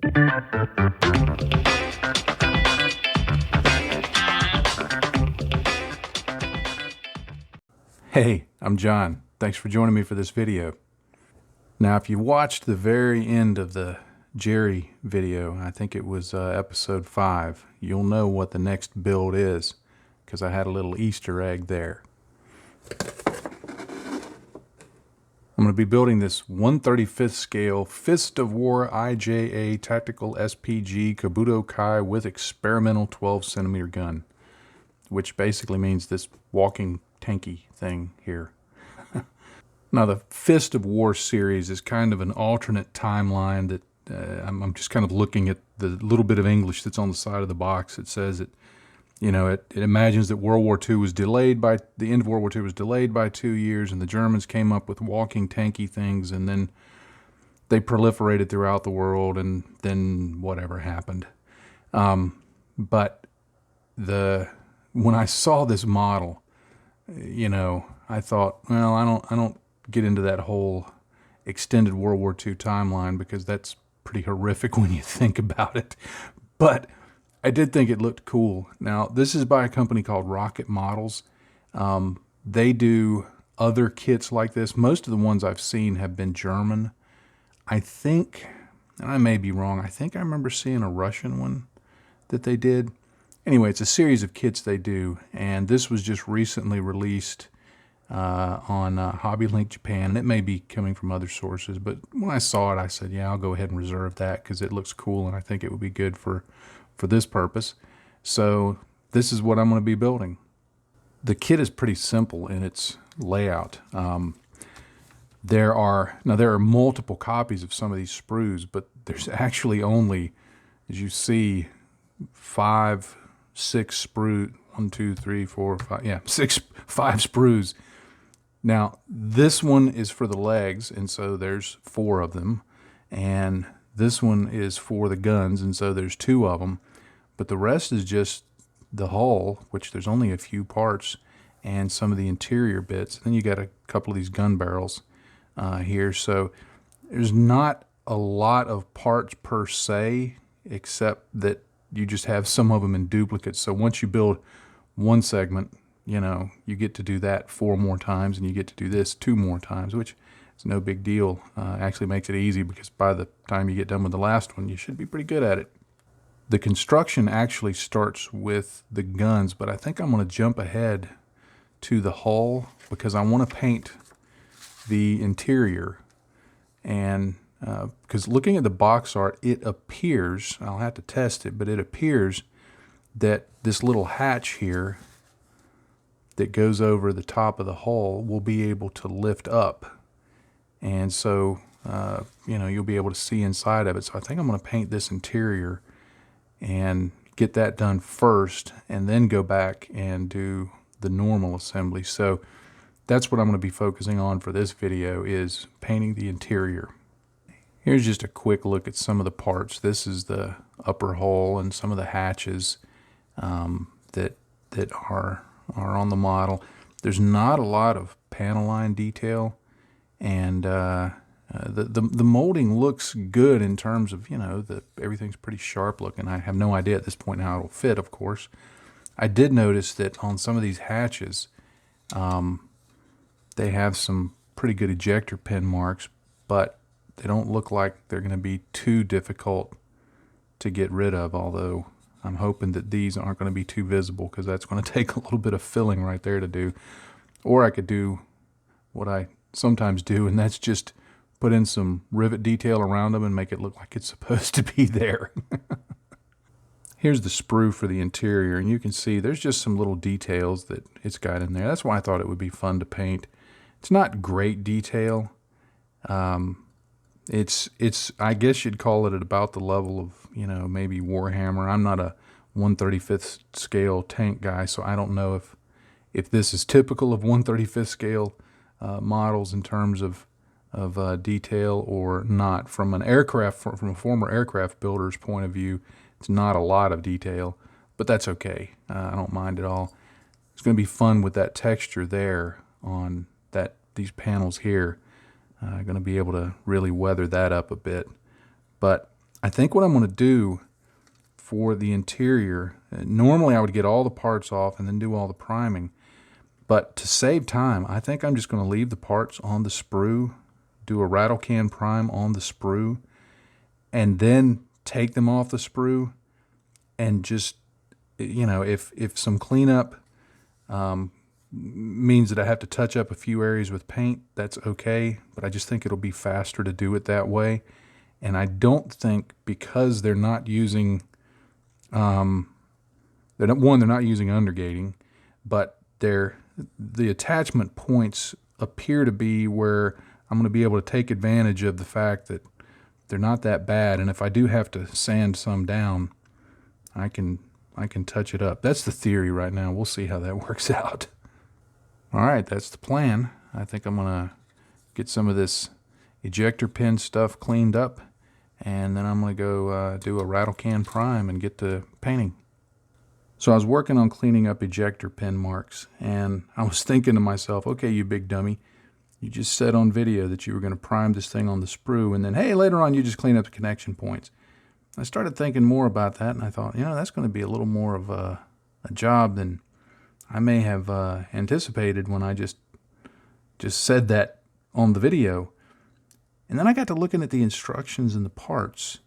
Hey, I'm John. Thanks for joining me for this video. Now, if you watched the very end of the Jerry video, I think it was episode 5, you'll know what the next build is, because I had a little Easter egg there. I'm going to be building this 1/35th scale Fist of War IJA Tactical SPG Kabuto Kai with experimental 12cm gun, which basically means this walking tanky thing here. Now, the Fist of War series is kind of an alternate timeline that I'm just kind of looking at the little bit of English that's on the side of the box. It says it, it imagines that World War II was delayed by, the end of World War II was delayed by 2 years, and the Germans came up with walking tanky things, and then they proliferated throughout the world, and then whatever happened. But when I saw this model, I thought, well, I don't get into that whole extended World War II timeline because that's pretty horrific when you think about it. But I did think it looked cool. Now, this is by a company called Rocket Models. They do other kits like this. Most of the ones I've seen have been German. I think, and I may be wrong, I think I remember seeing a Russian one that they did. Anyway, it's a series of kits they do, and this was just recently released on Hobby Link Japan, and it may be coming from other sources, but when I saw it, I said, yeah, I'll go ahead and reserve that because it looks cool, and I think it would be good for this purpose. So this is what I'm going to be building. The kit is pretty simple in its layout. There are multiple copies of some of these sprues, but there's actually only, as you see, 5, 6 sprue, 1, 2, 3, 4, 5, yeah, 5 sprues. Now, this one is for the legs, and so there's 4 of them, and this one is for the guns, and so there's 2 of them, but the rest is just the hull, which there's only a few parts, and some of the interior bits. Then you got a couple of these gun barrels here, so there's not a lot of parts per se, except that you just have some of them in duplicate. So once you build one segment, you get to do that 4 more times, and you get to do this 2 more times, which is no big deal. Actually makes it easy because by the time you get done with the last one, you should be pretty good at it. The construction actually starts with the guns, but I think I'm going to jump ahead to the hull because I want to paint the interior. And because looking at the box art, it appears, I'll have to test it, but it appears that this little hatch here that goes over the top of the hull will be able to lift up. And so, you'll be able to see inside of it. So I think I'm going to paint this interior and get that done first, and then go back and do the normal assembly. So that's what I'm going to be focusing on for this video, is painting the interior. Here's just a quick look at some of the parts. This is the upper hull and some of the hatches that are on the model. There's not a lot of panel line detail, and the molding looks good in terms of, everything's pretty sharp looking. I have no idea at this point how it'll fit, of course. I did notice that on some of these hatches, they have some pretty good ejector pin marks, but they don't look like they're going to be too difficult to get rid of, although I'm hoping that these aren't going to be too visible, because that's going to take a little bit of filling right there to do. Or I could do what I sometimes do, and that's just put in some rivet detail around them and make it look like it's supposed to be there. Here's the sprue for the interior, and you can see there's just some little details that it's got in there. That's why I thought it would be fun to paint. It's not great detail. It's I guess you'd call it at about the level of, maybe Warhammer. I'm not a 1/35th scale tank guy, so I don't know if this is typical of 1/35th scale models in terms of detail or not. From a former aircraft builder's point of view, it's not a lot of detail, but that's okay. I don't mind at all. It's going to be fun with that texture there on these panels here. Going to be able to really weather that up a bit. But I think what I'm going to do for the interior, normally I would get all the parts off and then do all the priming. But to save time, I think I'm just going to leave the parts on the sprue, do a rattle can prime on the sprue, and then take them off the sprue and just, if some cleanup means that I have to touch up a few areas with paint, that's okay. But I just think it'll be faster to do it that way. And I don't think, because they're not using, they're not using undergating, but the attachment points appear to be where I'm going to be able to take advantage of the fact that they're not that bad. And if I do have to sand some down, I can touch it up. That's the theory right now. We'll see how that works out. All right, that's the plan. I think I'm going to get some of this ejector pin stuff cleaned up, and then I'm going to go do a rattle can prime and get to painting. So I was working on cleaning up ejector pin marks, and I was thinking to myself, okay, you big dummy, you just said on video that you were going to prime this thing on the sprue, and then, hey, later on you just clean up the connection points. I started thinking more about that, and I thought, that's going to be a little more of a job than I may have anticipated when I just said that on the video. And then I got to looking at the instructions and the parts,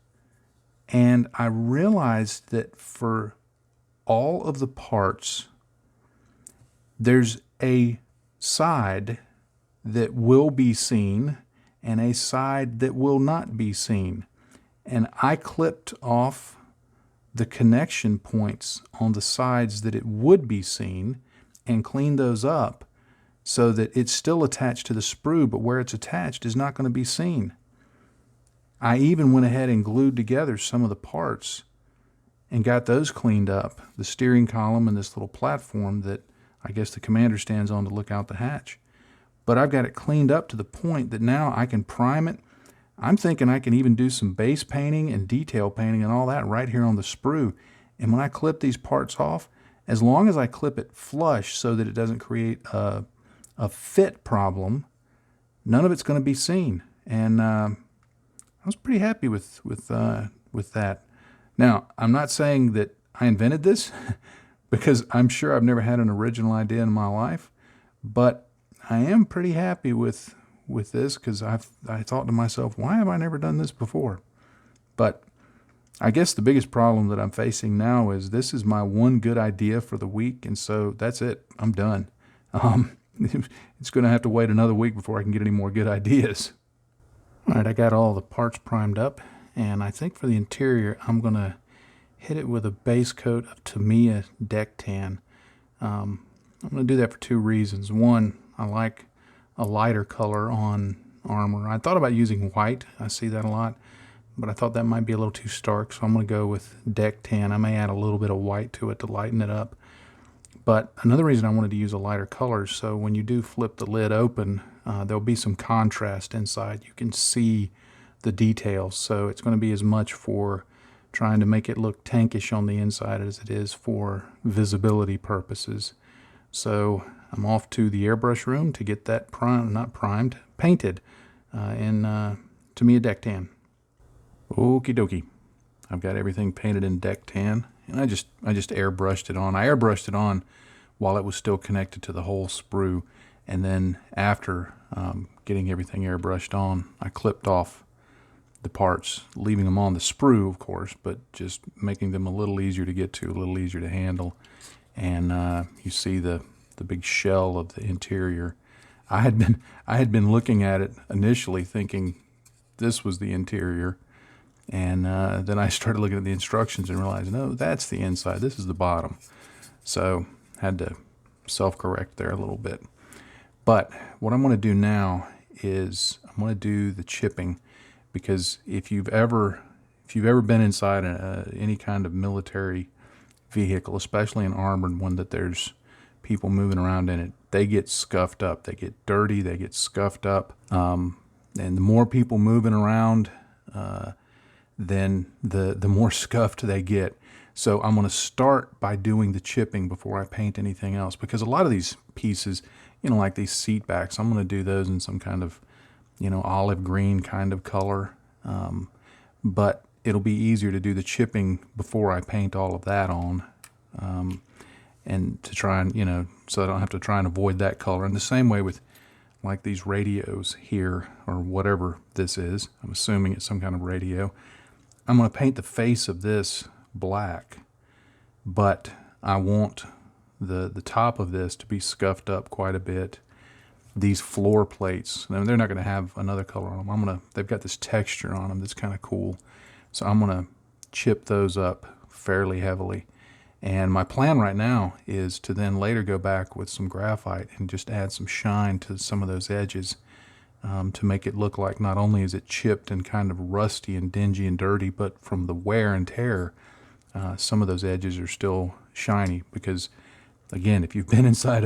and I realized that for all of the parts, there's a side that will be seen and a side that will not be seen. And I clipped off the connection points on the sides that it would be seen and cleaned those up so that it's still attached to the sprue, but where it's attached is not going to be seen. I even went ahead and glued together some of the parts and got those cleaned up, the steering column and this little platform that I guess the commander stands on to look out the hatch. But I've got it cleaned up to the point that now I can prime it. I'm thinking I can even do some base painting and detail painting and all that right here on the sprue. And when I clip these parts off, as long as I clip it flush so that it doesn't create a fit problem, none of it's going to be seen. And I was pretty happy with that. Now, I'm not saying that I invented this because I'm sure I've never had an original idea in my life, but I am pretty happy with this because I thought to myself, why have I never done this before? But I guess the biggest problem that I'm facing now is this is my one good idea for the week, and so that's it. I'm done. It's going to have to wait another week before I can get any more good ideas. All right, I got all the parts primed up, and I think for the interior, I'm going to hit it with a base coat of Tamiya deck tan. I'm going to do that for two reasons. One, I like a lighter color on armor. I thought about using white. I see that a lot, but I thought that might be a little too stark, so I'm going to go with deck tan. I may add a little bit of white to it to lighten it up. But another reason I wanted to use a lighter color, so when you do flip the lid open, there'll be some contrast inside. You can see the details, so it's going to be as much for trying to make it look tankish on the inside as it is for visibility purposes. So I'm off to the airbrush room to get that painted in Tamiya deck tan. Okie dokie. I've got everything painted in deck tan, and I just airbrushed it on. I airbrushed it on while it was still connected to the whole sprue, and then after getting everything airbrushed on, I clipped off the parts, leaving them on the sprue, of course, but just making them a little easier to get to, a little easier to handle. And you see the big shell of the interior. I had been looking at it initially thinking this was the interior, and then I started looking at the instructions and realized, no, that's the inside. This is the bottom. So had to self-correct there a little bit. But what I'm going to do now is I'm going to do the chipping, because if you've ever been inside any kind of military vehicle, especially an armored one that there's people moving around in it, they get scuffed up. They get dirty. They get scuffed up. And the more people moving around, then the more scuffed they get. So I'm going to start by doing the chipping before I paint anything else, because a lot of these pieces, like these seat backs, I'm going to do those in some kind of, olive green kind of color. But it'll be easier to do the chipping before I paint all of that on, and to try and, so I don't have to try and avoid that color. And the same way with like these radios here, or whatever this is. I'm assuming it's some kind of radio. I'm going to paint the face of this black, but I want the top of this to be scuffed up quite a bit. These floor plates, they're not going to have another color on them. They've got this texture on them that's kind of cool. So I'm going to chip those up fairly heavily. And my plan right now is to then later go back with some graphite and just add some shine to some of those edges, to make it look like not only is it chipped and kind of rusty and dingy and dirty, but from the wear and tear, some of those edges are still shiny. Because, again, if you've been inside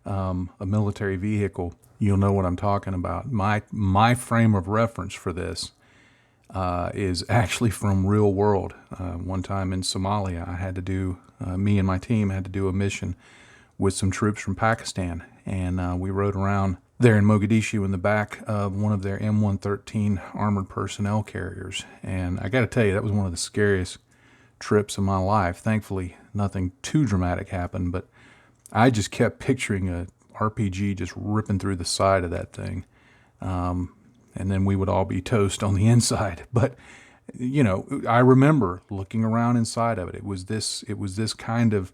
a military vehicle, you'll know what I'm talking about. My frame of reference for this is actually from real world. One time in Somalia, I had to do, me and my team had to do a mission with some troops from Pakistan, and we rode around there in Mogadishu in the back of one of their M113 armored personnel carriers. And I got to tell you, that was one of the scariest trips of my life. Thankfully, nothing too dramatic happened, but I just kept picturing a RPG just ripping through the side of that thing. And then we would all be toast on the inside. But, I remember looking around inside of it. It was this kind of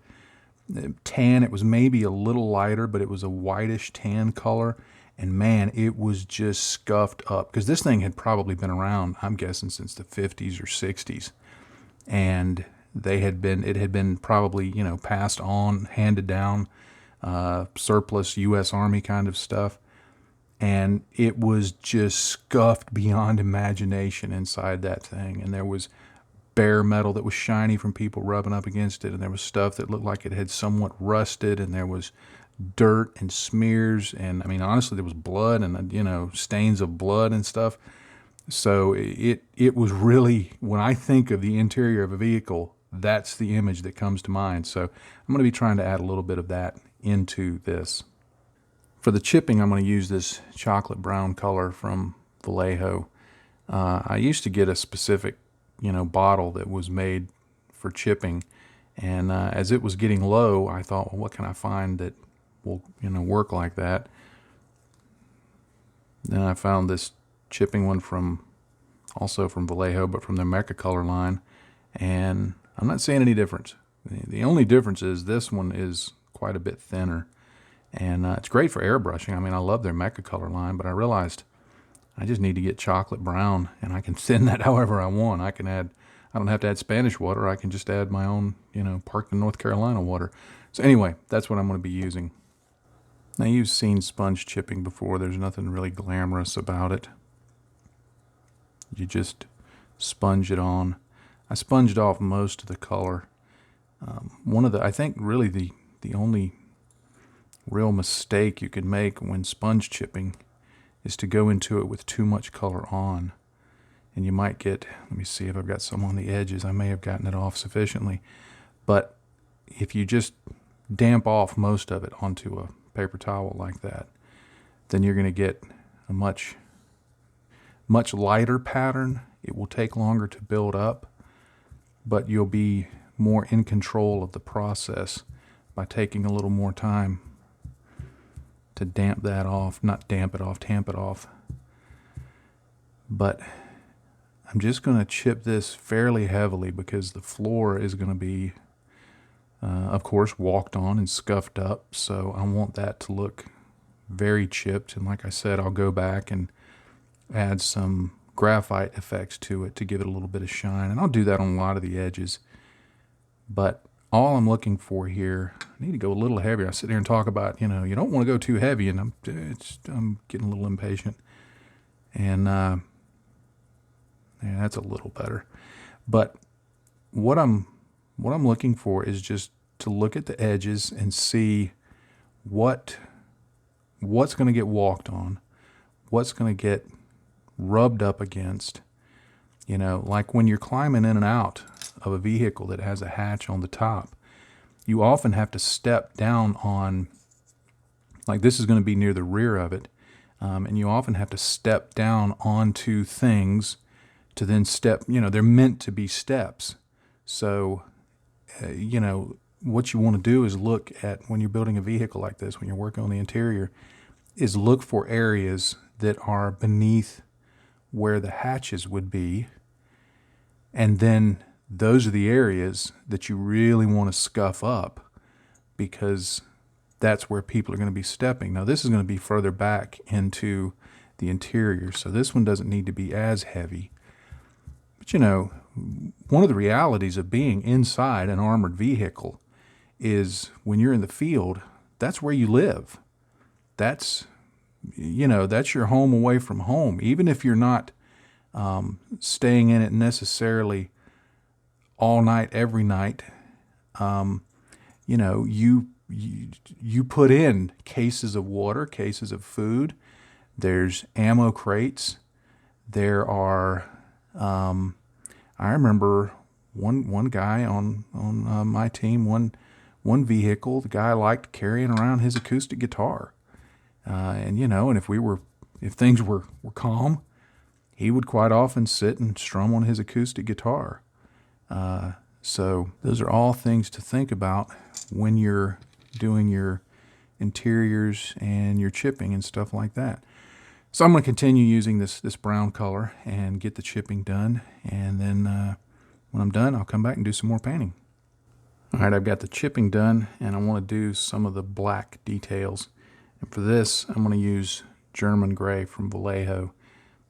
tan. It was maybe a little lighter, but it was a whitish tan color. And man, it was just scuffed up, because this thing had probably been around, I'm guessing, since the 50s or 60s. And it had been probably, passed on, handed down, surplus U.S. Army kind of stuff. And it was just scuffed beyond imagination inside that thing. And there was bare metal that was shiny from people rubbing up against it. And there was stuff that looked like it had somewhat rusted. And there was dirt and smears. And, I mean, honestly, there was blood and, stains of blood and stuff. So it was really, when I think of the interior of a vehicle, that's the image that comes to mind. So I'm going to be trying to add a little bit of that into this. For the chipping, I'm going to use this chocolate brown color from Vallejo. I used to get a specific, bottle that was made for chipping. And as it was getting low, I thought, well, what can I find that will, work like that? Then I found this chipping one also from Vallejo, but from their Mecha Color line. And I'm not seeing any difference. The only difference is this one is quite a bit thinner. And it's great for airbrushing. I mean, I love their Mecha Color line, but I realized I just need to get chocolate brown, and I can thin that however I want. I don't have to add Spanish water. I can just add my own, Parkton, North Carolina water. So anyway, that's what I'm going to be using. Now, you've seen sponge chipping before. There's nothing really glamorous about it. You just sponge it on. I sponged off most of the color. I think really the only real mistake you can make when sponge chipping is to go into it with too much color on. And you might get, let me see if I've got some on the edges. I may have gotten it off sufficiently. But if you just damp off most of it onto a paper towel like that, then you're going to get a much lighter pattern. It will take longer to build up, but you'll be more in control of the process by taking a little more time to damp that off. Not damp it off, tamp it off. But I'm just going to chip this fairly heavily, because the floor is going to be, of course, walked on and scuffed up. So I want that to look very chipped. And like I said, I'll go back and add some graphite effects to it to give it a little bit of shine. And I'll do that on a lot of the edges. But all I'm looking for here, I need to go a little heavier. I sit here and talk about, you don't want to go too heavy, and I'm getting a little impatient. And yeah, that's a little better. But what I'm looking for is just to look at the edges and see what's going to get walked on, what's going to get rubbed up against. Like when you're climbing in and out of a vehicle that has a hatch on the top, you often have to step down on, like this is going to be near the rear of it, and you often have to step down onto things to then step, they're meant to be steps. So, what you want to do is look at, when you're building a vehicle like this, when you're working on the interior, is look for areas that are beneath where the hatches would be. And then those are the areas that you really want to scuff up, because that's where people are going to be stepping. Now, this is going to be further back into the interior, so this one doesn't need to be as heavy. But one of the realities of being inside an armored vehicle is when you're in the field, that's where you live. That's your home away from home. Even if you're not staying in it necessarily all night, every night, you put in cases of water, cases of food. There's ammo crates. There are, I remember one guy on my team, one vehicle, the guy liked carrying around his acoustic guitar. And if things were calm, he would quite often sit and strum on his acoustic guitar. So those are all things to think about when you're doing your interiors and your chipping and stuff like that. So I'm going to continue using this brown color and get the chipping done. And then when I'm done, I'll come back and do some more painting. All right, I've got the chipping done, and I want to do some of the black details. And for this, I'm going to use German gray from Vallejo.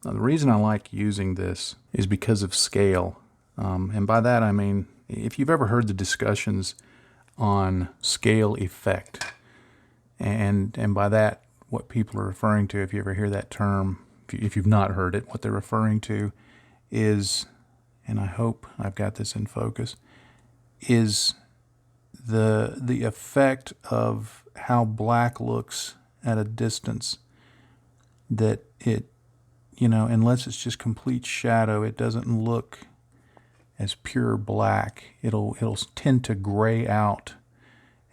Now, the reason I like using this is because of scale. And by that, I mean, if you've ever heard the discussions on scale effect, and by that, what people are referring to, if you ever hear that term, if you've not heard it, what they're referring to is, and I hope I've got this in focus, is the effect of how black looks at a distance, that it, unless it's just complete shadow, it doesn't look as pure black. It'll tend to gray out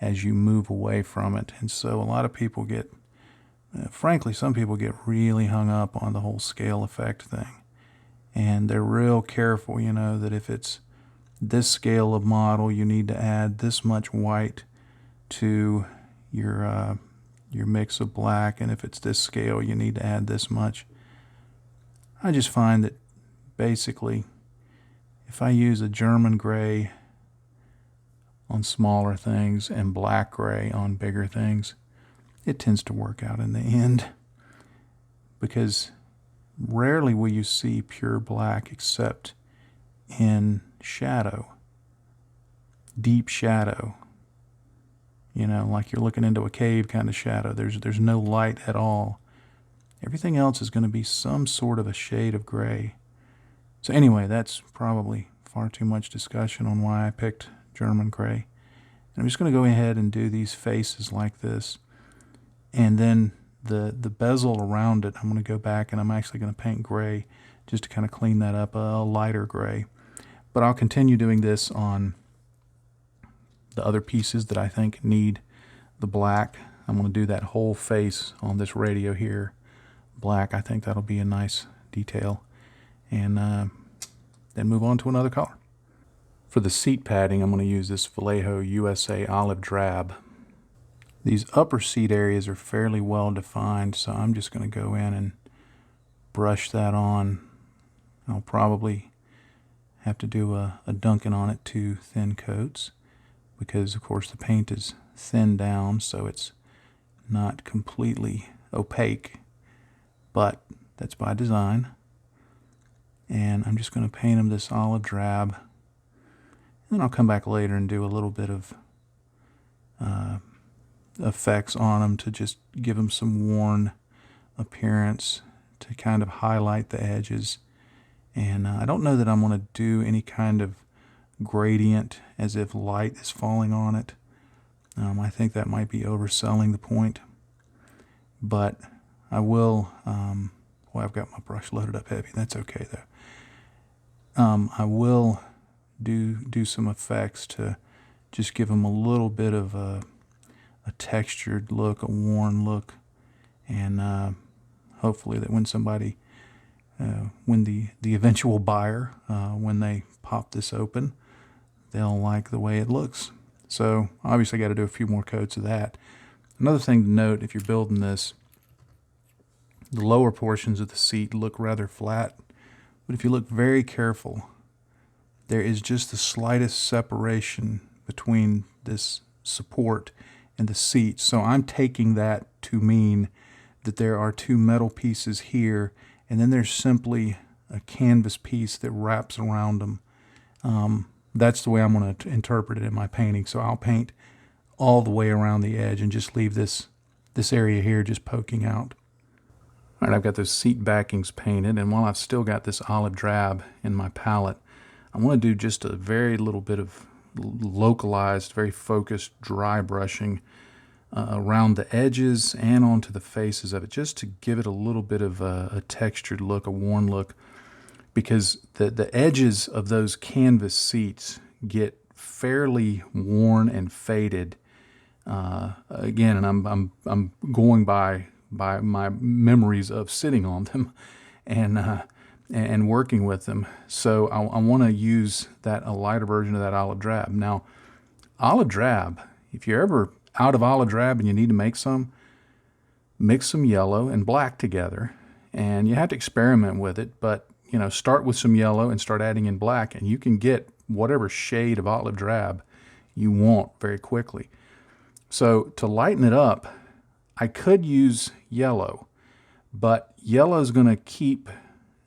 as you move away from it. And so a lot of people get, frankly, some people get really hung up on the whole scale effect thing. And they're real careful, that if it's this scale of model, you need to add this much white to your mix of black, and if it's this scale, you need to add this much. I just find that basically, if I use a German gray on smaller things and black gray on bigger things, it tends to work out in the end, because rarely will you see pure black except in shadow, deep shadow, like you're looking into a cave kind of shadow. There's no light at all. Everything else is going to be some sort of a shade of gray. So anyway, that's probably far too much discussion on why I picked German gray. And I'm just going to go ahead and do these faces like this. And then the bezel around it, I'm going to go back and I'm actually going to paint gray just to kind of clean that up, a lighter gray. But I'll continue doing this on the other pieces that I think need the black. I'm going to do that whole face on this radio here black. I think that'll be a nice detail. And then move on to another color. For the seat padding, I'm going to use this Vallejo USA Olive Drab. These upper seat areas are fairly well defined, so I'm just going to go in and brush that on. I'll probably have to do a dunking on it, 2 thin coats, because of course the paint is thinned down, so it's not completely opaque, but that's by design. And I'm just going to paint them this olive drab, and then I'll come back later and do a little bit of effects on them to just give them some worn appearance, to kind of highlight the edges. And I don't know that I'm going to do any kind of gradient as if light is falling on it. I think that might be overselling the point, but I will, well, I've got my brush loaded up heavy. That's okay though. I will do some effects to just give them a little bit of a textured look, a worn look, and hopefully that when somebody when the eventual buyer, when they pop this open, they'll like the way it looks. So obviously I got to do a few more coats of that. Another thing to note, if you're building this, the lower portions of the seat look rather flat, but if you look very careful, there is just the slightest separation between this support and the seat. So I'm taking that to mean that there are two metal pieces here, and then there's simply a canvas piece that wraps around them. That's the way I'm going to interpret it in my painting. So I'll paint all the way around the edge and just leave this area here just poking out. All right, I've got those seat backings painted, and while I've still got this olive drab in my palette, I want to do just a very little bit of localized, very focused dry brushing around the edges and onto the faces of it, just to give it a little bit of a textured look, a worn look, because the edges of those canvas seats get fairly worn and faded. Again, and I'm going by my memories of sitting on them and working with them. So I want to use a lighter version of that olive drab. Now, olive drab, if you're ever out of olive drab and you need to make some, mix some yellow and black together, and you have to experiment with it, but start with some yellow and start adding in black, and you can get whatever shade of olive drab you want very quickly. So to lighten it up, I could use yellow, but yellow is going to keep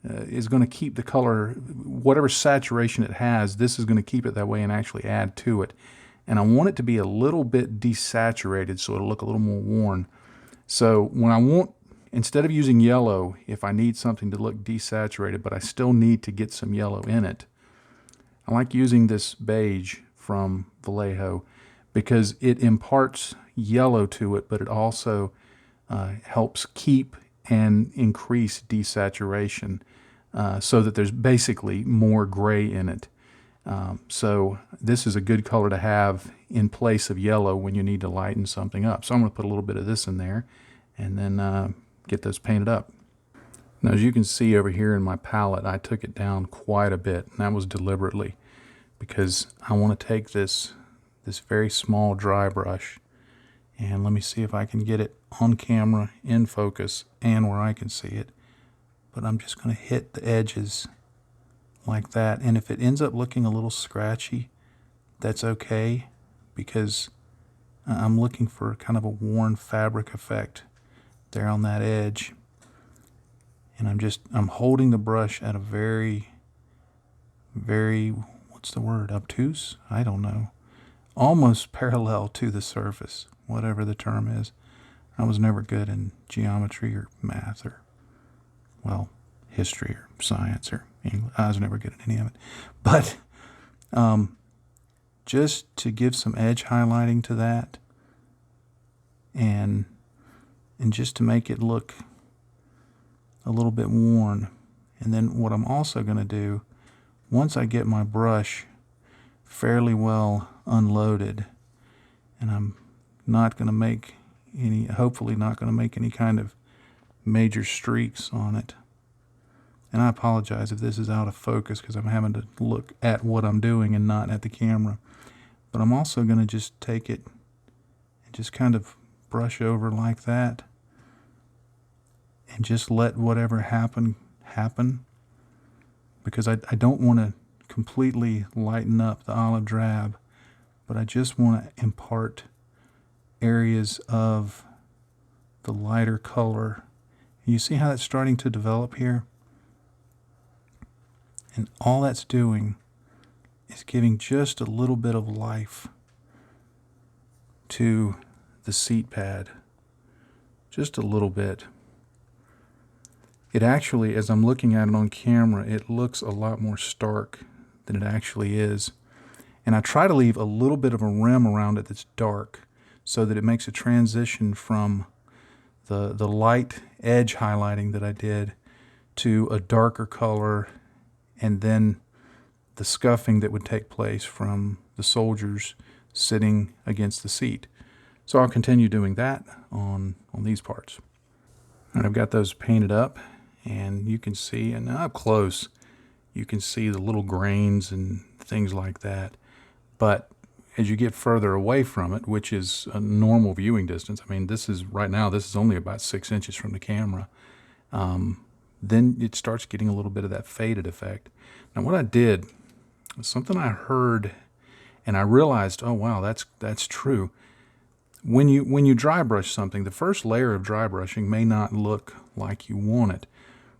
the color, whatever saturation it has, this is going to keep it that way and actually add to it. And I want it to be a little bit desaturated so it'll look a little more worn. So instead of using yellow, if I need something to look desaturated, but I still need to get some yellow in it, I like using this beige from Vallejo because it imparts yellow to it, but it also helps keep and increase desaturation so that there's basically more gray in it. So this is a good color to have in place of yellow when you need to lighten something up. So I'm going to put a little bit of this in there and then get those painted up. Now, as you can see over here in my palette, I took it down quite a bit, and that was deliberately because I want to take this very small dry brush, and let me see if I can get it on camera, in focus, and where I can see it. But I'm just going to hit the edges like that, and if it ends up looking a little scratchy, that's okay, because I'm looking for kind of a worn fabric effect there on that edge. And I'm holding the brush at a very, very, what's the word, obtuse? I don't know. Almost parallel to the surface, whatever the term is. I was never good in geometry or math or, well, history or science or English. I was never good at any of it. But just to give some edge highlighting to that and just to make it look a little bit worn. And then what I'm also going to do, once I get my brush fairly well unloaded, and I'm not going to make any, hopefully not going to make any kind of major streaks on it. And I apologize if this is out of focus because I'm having to look at what I'm doing and not at the camera. But I'm also going to just take it and just kind of brush over like that and just let whatever happen, because I don't want to completely lighten up the olive drab, but I just want to impart areas of the lighter color. You see how that's starting to develop here? And all that's doing is giving just a little bit of life to the seat pad. Just a little bit. It actually, as I'm looking at it on camera, it looks a lot more stark than it actually is. And I try to leave a little bit of a rim around it that's dark so that it makes a transition from the light edge highlighting that I did to a darker color, and then the scuffing that would take place from the soldiers sitting against the seat. So I'll continue doing that on these parts. And I've got those painted up, And you can see, and up close, you can see the little grains and things like that. But as you get further away from it, which is a normal viewing distance, I mean, this is right now, this is only about 6 inches from the camera, then it starts getting a little bit of that faded effect. Now what I did, something I heard, and I realized, oh wow, that's true. When you dry brush something, the first layer of dry brushing may not look like you want it.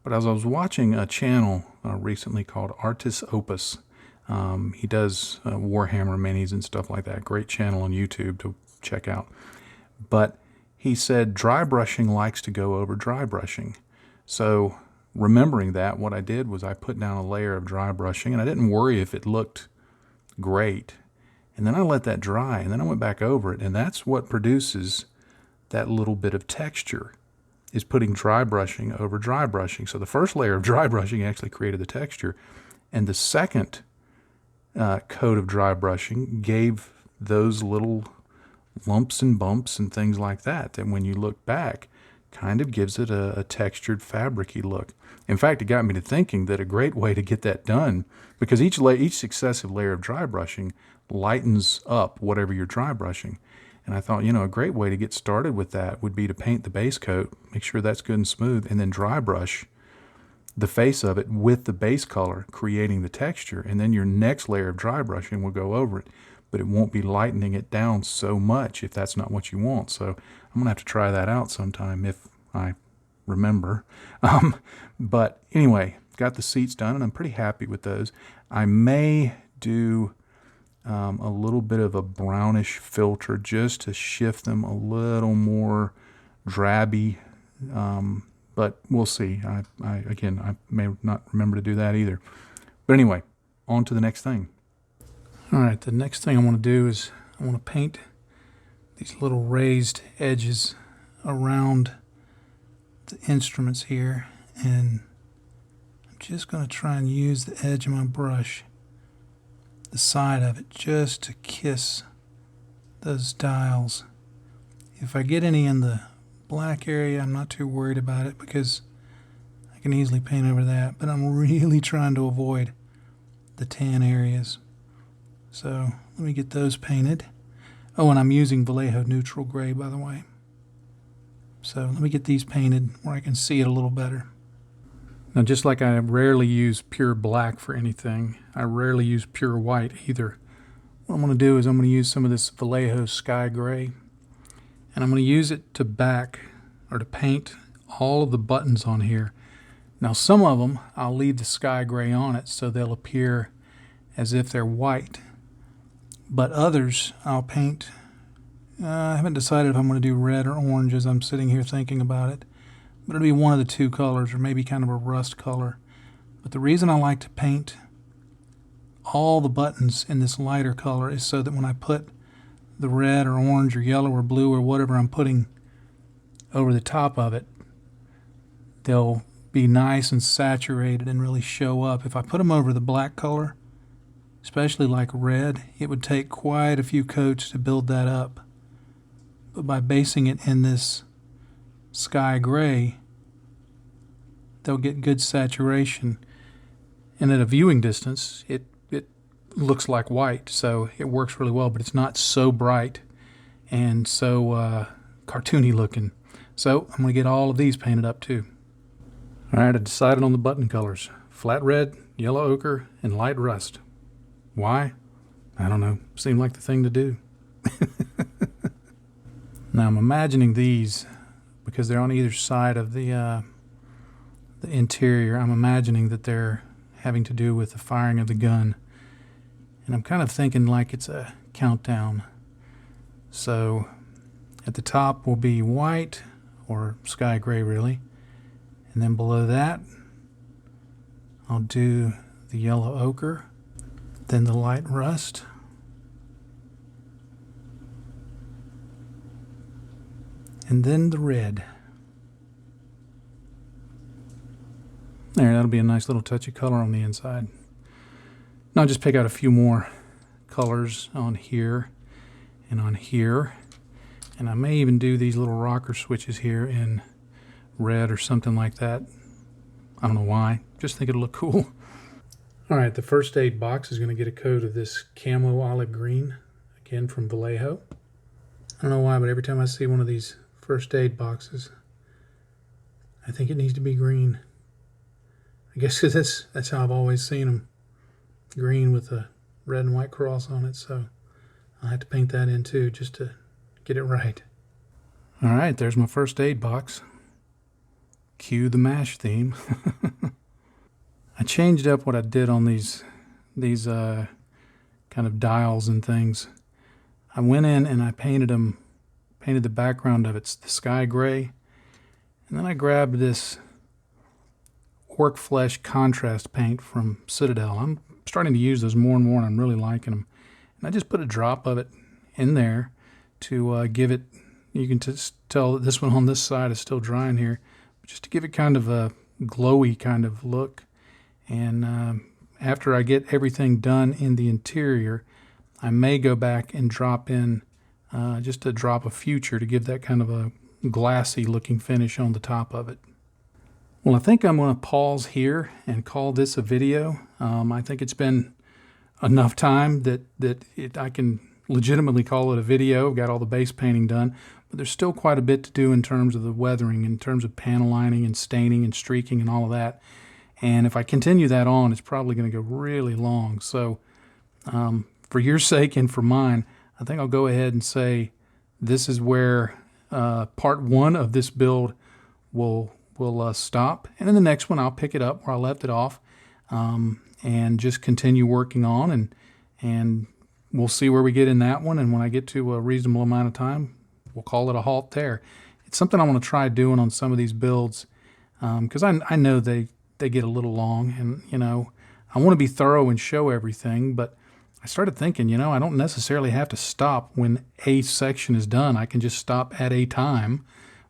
But as I was watching a channel recently called Artis Opus, he does Warhammer minis and stuff like that. Great channel on YouTube to check out. But he said dry brushing likes to go over dry brushing. So remembering that, what I did was I put down a layer of dry brushing, and I didn't worry if it looked great. And then I let that dry, and then I went back over it, and that's what produces that little bit of texture, is putting dry brushing over dry brushing. So the first layer of dry brushing actually created the texture, and the second coat of dry brushing gave those little lumps and bumps and things like that, that when you look back, kind of gives it a textured, fabric-y look. In fact, it got me to thinking that a great way to get that done, because each successive layer of dry brushing lightens up whatever you're dry brushing. And I thought, a great way to get started with that would be to paint the base coat, make sure that's good and smooth, and then dry brush the face of it with the base color, creating the texture. And then your next layer of dry brushing will go over it, but it won't be lightening it down so much if that's not what you want. So I'm going to have to try that out sometime if I remember. But anyway, got the seats done, and I'm pretty happy with those. I may do a little bit of a brownish filter just to shift them a little more drabby, but we'll see. I may not remember to do that either. But anyway, on to the next thing. All right, the next thing I want to do is I want to paint these little raised edges around the instruments here, and I'm just going to try and use the edge of my brush, the side of it, just to kiss those dials. If I get any in the black area, I'm not too worried about it because I can easily paint over that, but I'm really trying to avoid the tan areas. So let me get those painted. Oh, and I'm using Vallejo neutral gray, by the way. So let me get these painted where I can see it a little better. Now, just like I rarely use pure black for anything, I rarely use pure white either. What I'm going to do is I'm going to use some of this Vallejo sky gray, and I'm going to use it to paint all of the buttons on here. Now, some of them I'll leave the sky gray on it so they'll appear as if they're white, but others I'll paint. I haven't decided if I'm going to do red or orange as I'm sitting here thinking about it. But it'll be one of the two colors, or maybe kind of a rust color. But the reason I like to paint all the buttons in this lighter color is so that when I put the red or orange or yellow or blue or whatever I'm putting over the top of it, they'll be nice and saturated and really show up. If I put them over the black color, especially like red, it would take quite a few coats to build that up. But by basing it in this sky gray, they'll get good saturation, and at a viewing distance it looks like white, so it works really well, but it's not so bright and so cartoony looking. So I'm going to get all of these painted up too. Alright, I decided on the button colors: flat red, yellow ochre, and light rust. Why? I don't know, seemed like the thing to do. Now I'm imagining these, because they're on either side of the interior, I'm imagining that they're having to do with the firing of the gun. And I'm kind of thinking like it's a countdown. So at the top will be white, or sky gray really. And then below that, I'll do the yellow ochre, then the light rust, and then the red. There, that'll be a nice little touch of color on the inside. Now I'll just pick out a few more colors on here and on here. And I may even do these little rocker switches here in red or something like that. I don't know why. Just think it'll look cool. All right, the first aid box is going to get a coat of this camo olive green, again from Vallejo. I don't know why, but every time I see one of these first aid boxes, I think it needs to be green. I guess because that's how I've always seen them. Green with a red and white cross on it, so I'll have to paint that in too just to get it right. All right, there's my first aid box. Cue the MASH theme. I changed up what I did on these kind of dials and things. I went in and I painted the background of it's the sky gray, and then I grabbed this orc flesh contrast paint from Citadel. I'm starting to use those more and more, and I'm really liking them. And I just put a drop of it in there to give it. You can just tell that this one on this side is still drying here, just to give it kind of a glowy kind of look. And after I get everything done in the interior, I may go back and drop in just a drop of Future to give that kind of a glassy looking finish on the top of it. Well, I think I'm going to pause here and call this a video. I think it's been enough time that I can legitimately call it a video. I've got all the base painting done, but there's still quite a bit to do in terms of the weathering, in terms of panel lining and staining and streaking and all of that. And if I continue that on, it's probably going to go really long. So for your sake and for mine, I think I'll go ahead and say this is where part one of this build will stop. And in the next one, I'll pick it up where I left it off and just continue working on. And we'll see where we get in that one. And when I get to a reasonable amount of time, we'll call it a halt there. It's something I want to try doing on some of these builds because I know they get a little long. And, you know, I want to be thorough and show everything. But I started thinking, you know, I don't necessarily have to stop when a section is done. I can just stop at a time,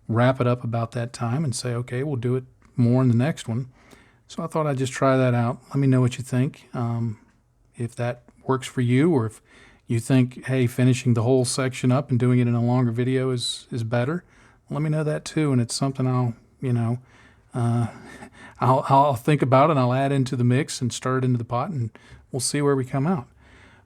wrap it up about that time, and say, okay, we'll do it more in the next one. So I thought I'd just try that out. Let me know what you think. If that works for you, or if you think, hey, finishing the whole section up and doing it in a longer video is better, let me know that too. And it's something I'll, you know, I'll think about it and I'll add into the mix and stir it into the pot, and we'll see where we come out.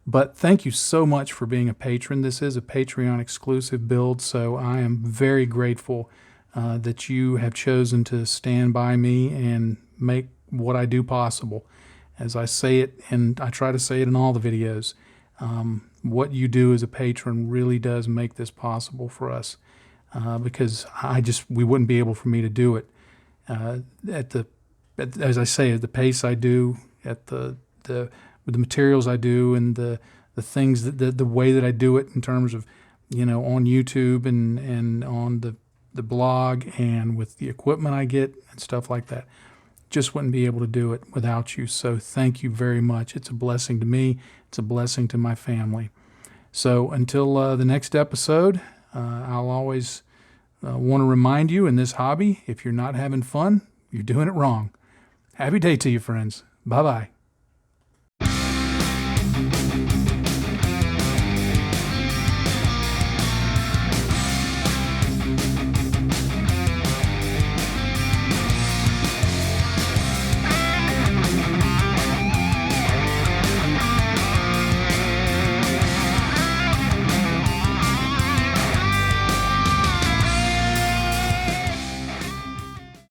But thank you so much for being a patron. This is a Patreon exclusive build, so I am very grateful that you have chosen to stand by me and make what I do possible. As I say it, and I try to say it in all the videos, what you do as a patron really does make this possible for us, because we wouldn't be able for me to do it as I say, at the pace I do, at with the materials I do, and the things the way that I do it in terms of, you know, on YouTube and on the blog and with the equipment I get and stuff like that. Just wouldn't be able to do it without you. So thank you very much. It's a blessing to me. It's a blessing to my family. So until the next episode, I'll always want to remind you, in this hobby, if you're not having fun, you're doing it wrong. Happy day to you, friends. Bye-bye.